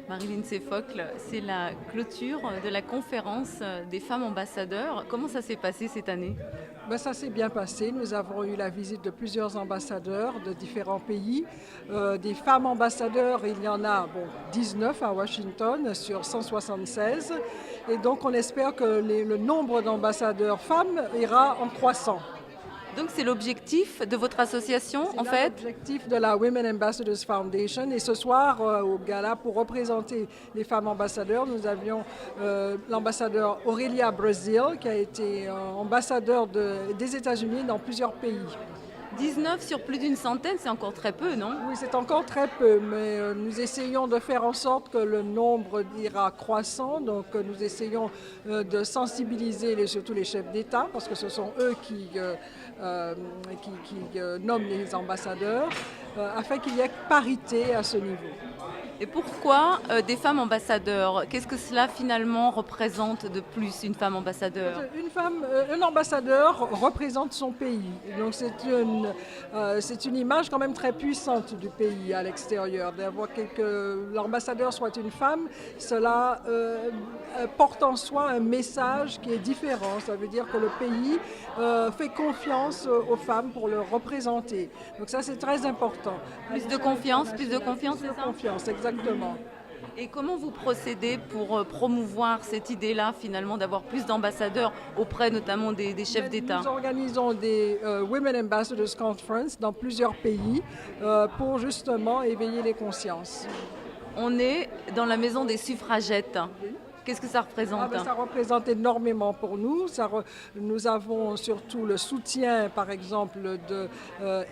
Marilyn Sefocle, c'est la clôture de la conférence des femmes ambassadeurs. Comment ça s'est passé cette année? Ben, ça s'est bien passé. Nous avons eu la visite de plusieurs ambassadeurs de différents pays. Des femmes ambassadeurs, il y en a 19 à Washington sur 176. Et donc on espère que le nombre d'ambassadeurs femmes ira en croissant. Donc c'est l'objectif de votre association C'est en là fait? l'objectif de la Women Ambassadors Foundation. Et ce soir, au gala, pour représenter les femmes ambassadeurs, nous avions l'ambassadeur Aurelia Brazil, qui a été ambassadeur des États-Unis dans plusieurs pays. 19 sur plus d'une centaine, c'est encore très peu, non? Oui, c'est encore très peu, mais nous essayons de faire en sorte que le nombre ira croissant. Donc, nous essayons de sensibiliser surtout les chefs d'État, parce que ce sont eux qui nomment les ambassadeurs, afin qu'il y ait parité à ce niveau. Et pourquoi des femmes ambassadeurs? Qu'est-ce que cela finalement représente de plus, une femme ambassadeur? Un ambassadeur représente son pays. Donc c'est une image quand même très puissante du pays à l'extérieur. L'ambassadeur soit une femme, cela porte en soi un message qui est différent. Ça veut dire que le pays fait confiance aux femmes pour le représenter. Donc ça c'est très important. Plus de confiance, c'est ça? Plus de confiance, exactement. Et comment vous procédez pour promouvoir cette idée-là, finalement, d'avoir plus d'ambassadeurs auprès notamment des chefs d'État? Nous organisons des Women Ambassadors Conference dans plusieurs pays pour justement éveiller les consciences. On est dans la maison des suffragettes. Qu'est-ce que ça représente? Ça représente énormément pour nous. Nous avons surtout le soutien, par exemple, de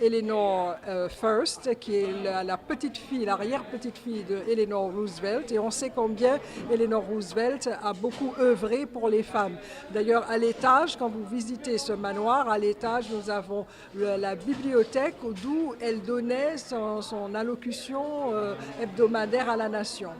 Eleanor First, qui est la petite fille, l'arrière-petite-fille de Eleanor Roosevelt. Et on sait combien Eleanor Roosevelt a beaucoup œuvré pour les femmes. D'ailleurs, à l'étage, quand vous visitez ce manoir, à l'étage, nous avons la bibliothèque d'où elle donnait son allocution hebdomadaire à la nation.